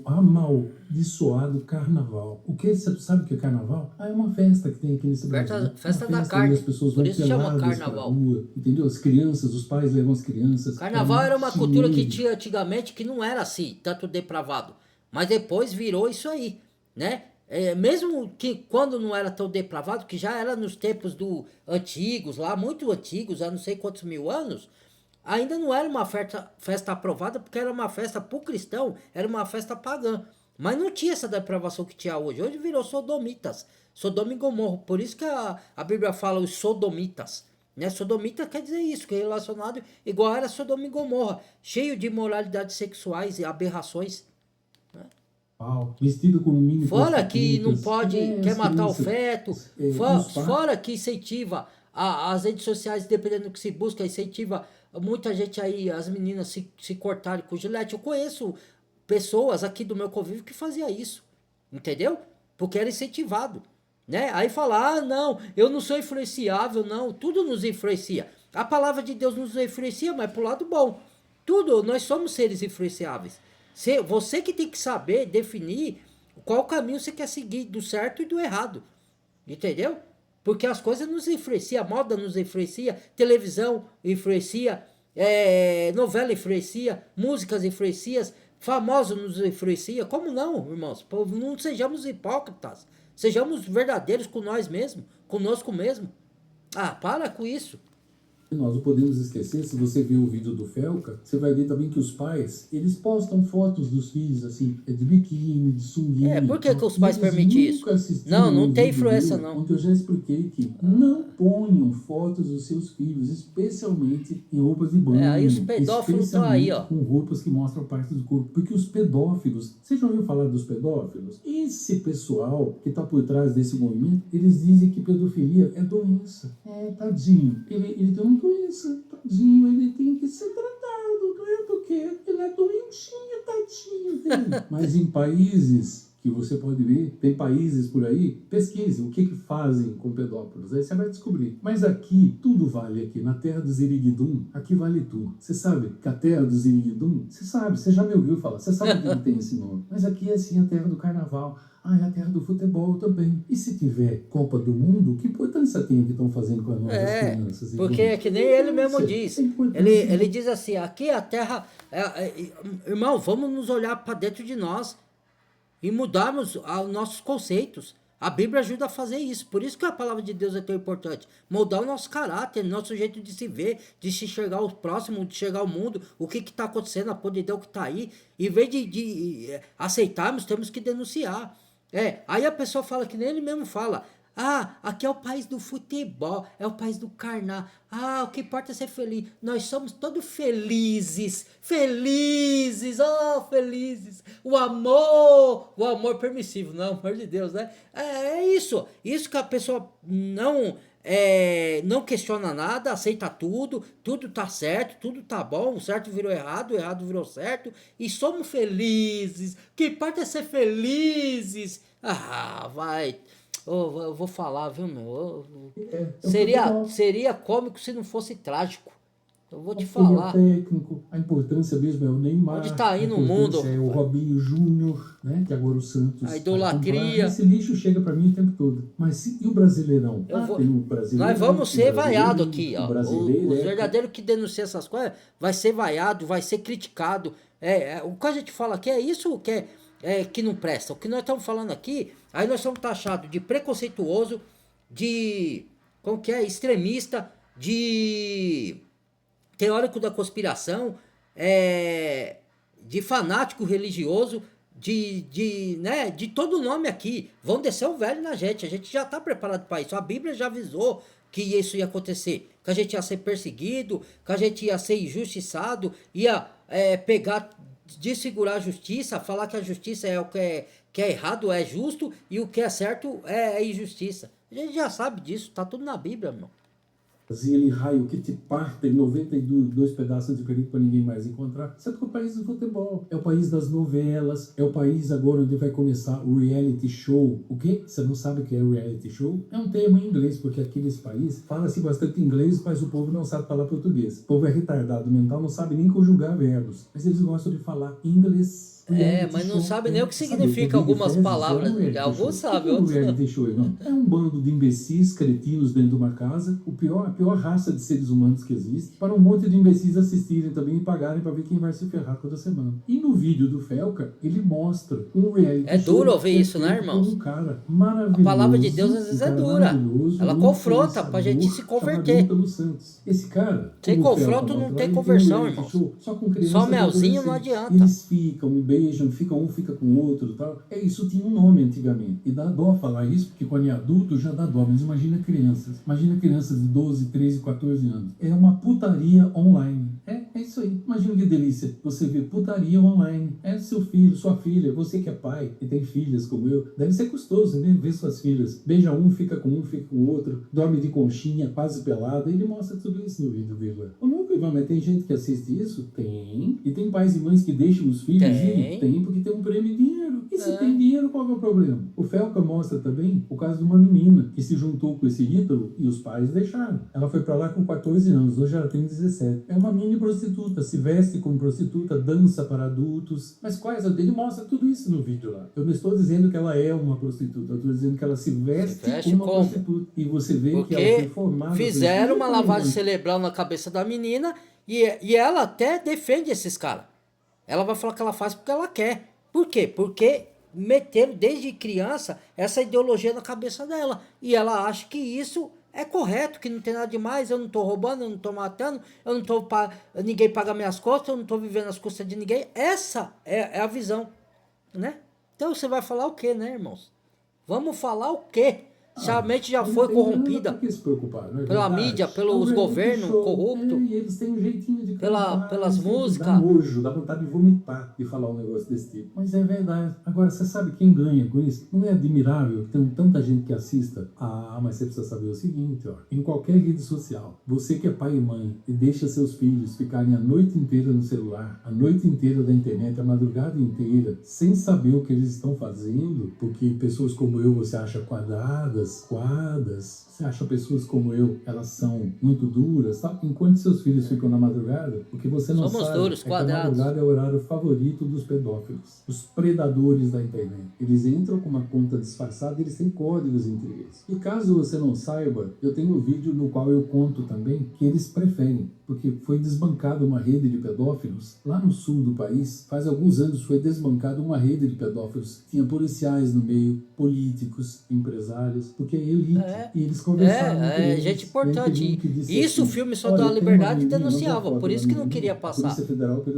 Speaker 2: amaldiçoado carnaval. Você sabe o que é carnaval? É uma festa que tem aqui nesse Brasil.
Speaker 1: Festa da carne.
Speaker 2: As pessoas
Speaker 1: por
Speaker 2: vão
Speaker 1: isso chama carnaval.
Speaker 2: Rua, entendeu? As crianças, os pais levam as crianças.
Speaker 1: Carnaval era uma cultura que tinha antigamente que não era assim, tanto depravado. Mas depois virou isso aí. Né? mesmo que quando não era tão depravado, que já era nos tempos antigos, lá, muito antigos, há não sei quantos mil anos, ainda não era uma festa aprovada, porque era uma festa para o cristão, era uma festa pagã. Mas não tinha essa depravação que tinha hoje. Hoje virou sodomitas, Sodoma e Gomorra. Por isso que a Bíblia fala os sodomitas. Né? Sodomita quer dizer isso, que é relacionado igual era Sodoma e Gomorra, cheio de imoralidades sexuais e aberrações.
Speaker 2: Vestido com mini
Speaker 1: Fora que não
Speaker 2: prostitutas.
Speaker 1: pode, quer
Speaker 2: As
Speaker 1: matar o
Speaker 2: crianças,
Speaker 1: feto,
Speaker 2: os pais.
Speaker 1: fora que incentiva as redes sociais, dependendo do que se busca, incentiva muita gente aí, as meninas se cortarem com gilete. Eu conheço pessoas aqui do meu convívio que fazia isso, entendeu? Porque era incentivado, né? Aí falar, não, eu não sou influenciável, não, tudo nos influencia. A palavra de Deus nos influencia, mas pro lado bom. Tudo, nós somos seres influenciáveis. Você que tem que saber definir qual caminho você quer seguir, do certo e do errado. Entendeu? Porque as coisas nos influenciam, a moda nos influencia, televisão influencia, novela influencia, músicas influenciam, famosos nos influencia. Como não, irmãos? Não sejamos hipócritas. Sejamos verdadeiros com nós mesmos, conosco mesmo. Ah, para com isso.
Speaker 2: Nós não podemos esquecer, se você ver o vídeo do Felca, você vai ver também que os pais, eles postam fotos dos filhos, assim, de biquíni, de sunguinha.
Speaker 1: Por que os pais permitem isso? Não tem influência, não.
Speaker 2: Onde eu já expliquei que não ponham fotos dos seus filhos, especialmente em roupas de banho.
Speaker 1: Aí os pedófilos estão aí, ó.
Speaker 2: Com roupas que mostram parte do corpo. Porque os pedófilos, você já ouviu falar dos pedófilos? Esse pessoal que está por trás desse movimento, eles dizem que pedofilia é doença. Tadinho. Ele tem uma doença, tadinho, ele tem que ser tratado, não é porque ele é doentinho, tadinho dele. Mas em países que você pode ver, tem países por aí, pesquise o que fazem com pedófilos, aí você vai descobrir. Mas aqui, tudo vale aqui, na terra do Ziriguidum, aqui vale tudo. Você sabe que a terra do Ziriguidum, você sabe, você já me ouviu falar, você sabe que tem esse nome. Mas aqui é assim a terra do carnaval. É a terra do futebol também. E se tiver Copa do Mundo, que importância tem o que estão fazendo com as nossas crianças?
Speaker 1: Porque é que nem ele mesmo diz. Ele diz assim, aqui a terra... irmão, vamos nos olhar para dentro de nós e mudarmos os nossos conceitos. A Bíblia ajuda a fazer isso. Por isso que a palavra de Deus é tão importante. Moldar o nosso caráter, nosso jeito de se ver, de se enxergar o próximo, de enxergar o mundo, o que está acontecendo, a podridão que está aí. Em vez de aceitarmos, temos que denunciar. Aí a pessoa fala que nem ele mesmo fala. Aqui é o país do futebol, é o país do carnal. O que importa é ser feliz. Nós somos todos felizes. Felizes, felizes. O amor permissivo, não, amor de Deus, né? É isso. Isso que a pessoa não questiona nada, aceita tudo tá certo, tudo tá bom, o certo virou errado, o errado virou certo, e somos felizes. O que importa é ser felizes. Vai... eu vou falar, viu, meu? Seria cômico se não fosse trágico. Eu vou te falar.
Speaker 2: Técnico, a importância mesmo é o Neymar.
Speaker 1: Onde tá aí no mundo?
Speaker 2: É o Robinho Júnior, né? Que agora o Santos.
Speaker 1: A idolatria.
Speaker 2: Esse lixo chega pra mim o tempo todo. Mas e o Brasileirão? Tem o brasileiro.
Speaker 1: Nós vamos ser vaiados aqui, ó. O
Speaker 2: é
Speaker 1: verdadeiro que denuncia essas coisas vai ser vaiado, vai ser criticado. O que a gente fala aqui é isso que não presta. O que nós estamos falando aqui, aí nós somos taxados de preconceituoso, de extremista, de teórico da conspiração, de fanático religioso, de todo nome aqui. Vão descer o velho na gente, a gente já está preparado para isso. A Bíblia já avisou que isso ia acontecer, que a gente ia ser perseguido, que a gente ia ser injustiçado, ia pegar, desfigurar a justiça, falar que a justiça é o que é errado, é justo, e o que é certo é injustiça. A gente já sabe disso, tá tudo na Bíblia, irmão.
Speaker 2: Ele raio que te parte em 92 pedaços de perigo para ninguém mais encontrar. Isso é o país do futebol. É o país das novelas. É o país agora onde vai começar o reality show. O quê? Você não sabe o que é reality show? É um termo em inglês, porque aqui nesse país fala-se bastante inglês, mas o povo não sabe falar português. O povo é retardado mental, não sabe nem conjugar verbos. Mas eles gostam de falar inglês.
Speaker 1: Mas não sabe nem o que
Speaker 2: Sabe,
Speaker 1: significa
Speaker 2: Rodrigo
Speaker 1: algumas
Speaker 2: Fezes
Speaker 1: palavras.
Speaker 2: é um reality
Speaker 1: Alguns
Speaker 2: show.
Speaker 1: sabem,
Speaker 2: O que é um
Speaker 1: outros não.
Speaker 2: reality show, irmão? É um bando de imbecis, cretinos dentro de uma casa, a pior raça de seres humanos que existe, para um monte de imbecis assistirem também e pagarem para ver quem vai se ferrar toda semana. E no vídeo do Felca, ele mostra um reality
Speaker 1: É
Speaker 2: show
Speaker 1: duro ouvir
Speaker 2: que é
Speaker 1: isso, né,
Speaker 2: feito por
Speaker 1: irmãos?
Speaker 2: um cara
Speaker 1: A
Speaker 2: maravilhoso,
Speaker 1: palavra de Deus às vezes
Speaker 2: um
Speaker 1: é
Speaker 2: cara
Speaker 1: dura.
Speaker 2: maravilhoso,
Speaker 1: Ela
Speaker 2: um
Speaker 1: confronta pra gente se
Speaker 2: influenciador chamado
Speaker 1: converter.
Speaker 2: Ítalo Santos. Esse cara,
Speaker 1: Sem
Speaker 2: como o Felca
Speaker 1: confronto não
Speaker 2: mostra lá,
Speaker 1: tem
Speaker 2: ele tem um
Speaker 1: conversão,
Speaker 2: reality
Speaker 1: irmãos.
Speaker 2: show só com crianças
Speaker 1: Só
Speaker 2: e
Speaker 1: melzinho não
Speaker 2: adolescentes.
Speaker 1: adianta.
Speaker 2: Eles ficam, me beijam, um fica com o outro e tal. Isso tinha um nome antigamente. E dá dó falar isso, porque quando é adulto já dá dó. Mas imagina crianças. Imagina crianças de 12, 13, 14 anos. É uma putaria online. É isso aí. Imagina que delícia. Você vê putaria online. É seu filho, sua filha. Você que é pai e tem filhas como eu. Deve ser custoso, né? Ver suas filhas. Beija um, fica com o outro. Dorme de conchinha, quase pelada. Ele mostra tudo isso no vídeo, vírgula. O nunca, Ivan, mas tem gente que assiste isso? Tem. E tem pais e mães que deixam os filhos irem? Tem, porque tem um prêmio em dinheiro. E se tem dinheiro, qual é o problema? O Felca mostra também o caso de uma menina que se juntou com esse Ítalo e os pais deixaram. Ela foi pra lá com 14 anos, hoje ela tem 17. É uma mini prostituta, se veste como prostituta, dança para adultos. Mas quais? Ele mostra tudo isso no vídeo lá. Eu não estou dizendo que ela é uma prostituta, eu estou dizendo que ela se veste como uma prostituta. E você vê
Speaker 1: porque
Speaker 2: que ela foi formada...
Speaker 1: fizeram uma lavagem cerebral na cabeça da menina e ela até defende esses caras. Ela vai falar que ela faz porque ela quer. Por quê? Porque meteram desde criança essa ideologia na cabeça dela. E ela acha que isso é correto, que não tem nada demais, eu não tô roubando, eu não tô matando, eu não tô ninguém paga minhas costas, eu não tô vivendo as custas de ninguém. Essa é a visão, né? Então você vai falar o quê, né, irmãos? Vamos falar o quê? Se a mente já foi corrompida pela mídia, pelos governos corruptos,
Speaker 2: e eles têm um jeitinho de
Speaker 1: pelas músicas.
Speaker 2: Dá nojo, dá vontade de vomitar de falar um negócio desse tipo. Mas é verdade. Agora, você sabe quem ganha com isso? Não é admirável que tem tanta gente que assista? Mas você precisa saber o seguinte, ó. Em qualquer rede social, você que é pai e mãe e deixa seus filhos ficarem a noite inteira no celular, a noite inteira da internet, a madrugada inteira, sem saber o que eles estão fazendo, porque pessoas como eu você acha quadradas, você acha pessoas como eu, elas são muito duras, tá? Enquanto seus filhos ficam na madrugada, o que você não sabe
Speaker 1: duros,
Speaker 2: é que a madrugada é o horário favorito dos pedófilos, os predadores da internet. Eles entram com uma conta disfarçada e eles têm códigos entre eles. E caso você não saiba, eu tenho um vídeo no qual eu conto também que eles preferem, porque foi desbancada uma rede de pedófilos lá no sul do país. Faz alguns anos foi desbancada uma rede de pedófilos. Tinha policiais no meio, políticos, empresários, porque é elite. E eles conversavam entre eles.
Speaker 1: Gente importante. Isso
Speaker 2: assim,
Speaker 1: o filme Só da Liberdade denunciava, por isso que não queria passar.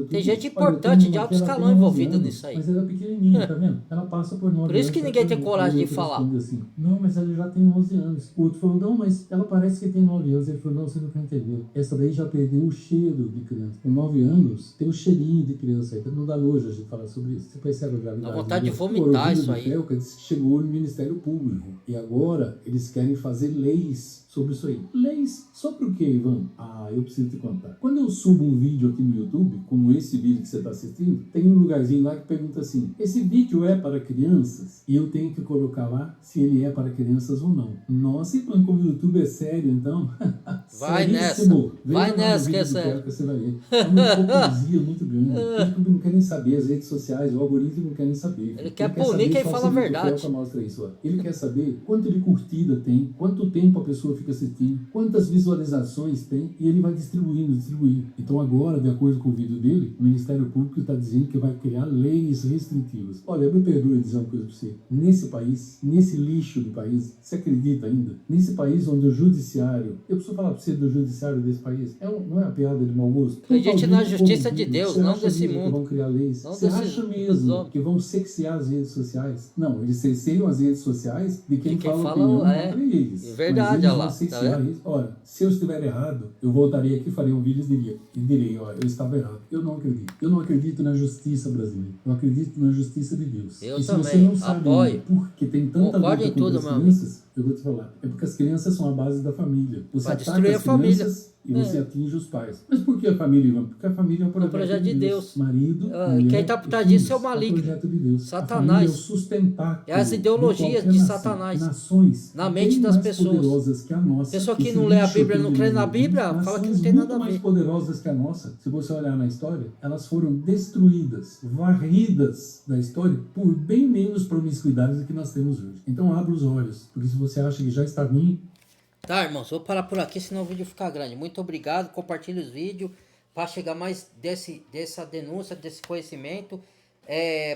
Speaker 1: Tem gente importante de alto escalão envolvida nisso aí.
Speaker 2: Mas ela é pequenininha, tá vendo? Ela passa por 9 anos.
Speaker 1: Por isso que ninguém tem coragem de falar.
Speaker 2: Assim, não, mas ela já tem 11 anos. O outro falou, não, mas ela parece que tem 9 anos. Ele falou, não, você não quer entender. Essa daí já perdeu o cheiro de criança. Com 9 anos, tem o cheirinho de criança aí. Não dá nojo a gente falar sobre isso. Você percebe a gravidade?
Speaker 1: Dá vontade de vomitar isso aí.
Speaker 2: Felca disse que chegou no Ministério Público. E agora eles querem fazer leis sobre isso aí. Leis sobre o que, Ivan? Eu preciso te contar. Quando eu subo um vídeo aqui no YouTube, como esse vídeo que você está assistindo, tem um lugarzinho lá que pergunta assim, esse vídeo é para crianças? E eu tenho que colocar lá se ele é para crianças ou não. Nossa, Ivan, como o YouTube é sério, então...
Speaker 1: Vai nessa. Vai nessa que é sério.
Speaker 2: Você vai ver. É uma hipocrisia muito grande. O YouTube não quer nem saber, as redes sociais, o algoritmo não quer nem saber.
Speaker 1: Ele quer punir quem fala a verdade.
Speaker 2: Mostra isso, ó. Ele quer saber quanto de curtida tem, quanto tempo a pessoa fica assistindo, quantas visualizações tem, e ele vai distribuindo. Então agora, de acordo com o vídeo dele, o Ministério Público está dizendo que vai criar leis restritivas. Olha, me perdoe dizer uma coisa para você. Nesse país, nesse lixo do país, você acredita ainda? Nesse país onde o judiciário... Eu preciso falar para você do judiciário desse país. Não é uma piada de mau gosto?
Speaker 1: Acredite na justiça de Deus, não desse mundo.
Speaker 2: Que vão criar leis? Você acha mesmo que vão sexear as redes sociais? Não, eles cerceiam as redes sociais de quem fala opinião contra eles.
Speaker 1: É verdade, olha lá.
Speaker 2: Ora, se eu estiver errado, eu voltaria aqui, faria um vídeo e direi, olha, eu estava errado. Eu não acredito. Eu não acredito na justiça brasileira. Eu acredito na justiça de Deus.
Speaker 1: Eu
Speaker 2: e se
Speaker 1: também
Speaker 2: você não sabe
Speaker 1: apoio.
Speaker 2: porque tem tanta luta contra as crianças, Eu vou te falar. É porque as crianças são a base da família. Você
Speaker 1: Pra
Speaker 2: ataca
Speaker 1: destruir
Speaker 2: as
Speaker 1: a família.
Speaker 2: crianças e você atinge os pais. Mas por que a família, Ivan? Porque a família é o projeto de Deus. Marido, mulher
Speaker 1: Quem tá por
Speaker 2: e
Speaker 1: trás
Speaker 2: filhos
Speaker 1: disso é o
Speaker 2: é o
Speaker 1: maligno.
Speaker 2: projeto de Deus.
Speaker 1: Satanás.
Speaker 2: A família é o sustentáculo
Speaker 1: É as ideologias
Speaker 2: de
Speaker 1: de
Speaker 2: qualquer
Speaker 1: Satanás.
Speaker 2: Nações
Speaker 1: Na mente
Speaker 2: bem
Speaker 1: das
Speaker 2: mais
Speaker 1: pessoas.
Speaker 2: poderosas que a nossa.
Speaker 1: Pessoa que
Speaker 2: Esse
Speaker 1: não lê a
Speaker 2: lixo
Speaker 1: Bíblia,
Speaker 2: que
Speaker 1: não
Speaker 2: eu
Speaker 1: crê na
Speaker 2: desenvolvi,
Speaker 1: Bíblia, fala que não
Speaker 2: nações
Speaker 1: tem nada a
Speaker 2: muito mais
Speaker 1: ver.
Speaker 2: poderosas que a nossa, se você olhar na história, elas foram destruídas, varridas da história por bem menos promiscuidade do que nós temos hoje. Então abra os olhos, porque se você acha que já está ruim...
Speaker 1: Tá, irmãos, vou parar por aqui, senão o vídeo fica grande. Muito obrigado, compartilhe os vídeos para chegar mais dessa denúncia, desse conhecimento.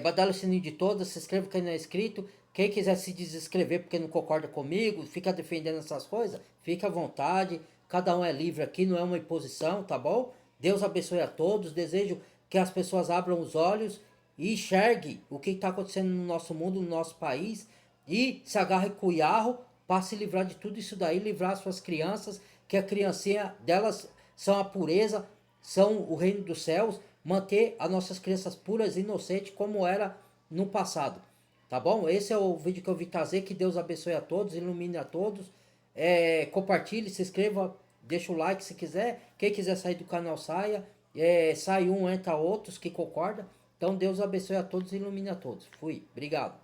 Speaker 1: Badala o sininho de todas, se inscreva quem não é inscrito. Quem quiser se desinscrever porque não concorda comigo, fica defendendo essas coisas, fica à vontade. Cada um é livre aqui, não é uma imposição, tá bom? Deus abençoe a todos. Desejo que as pessoas abram os olhos e enxerguem o que está acontecendo no nosso mundo, no nosso país. E se agarre com o Yarro para se livrar de tudo isso daí, livrar suas crianças, que a criancinha delas são a pureza, são o reino dos céus, manter as nossas crianças puras e inocentes como era no passado. Tá bom? Esse é o vídeo que eu vim trazer. Que Deus abençoe a todos, ilumine a todos. Compartilhe, se inscreva, deixa o like se quiser. Quem quiser sair do canal, saia. Sai um, entra outros que concorda. Então Deus abençoe a todos e ilumine a todos. Fui. Obrigado.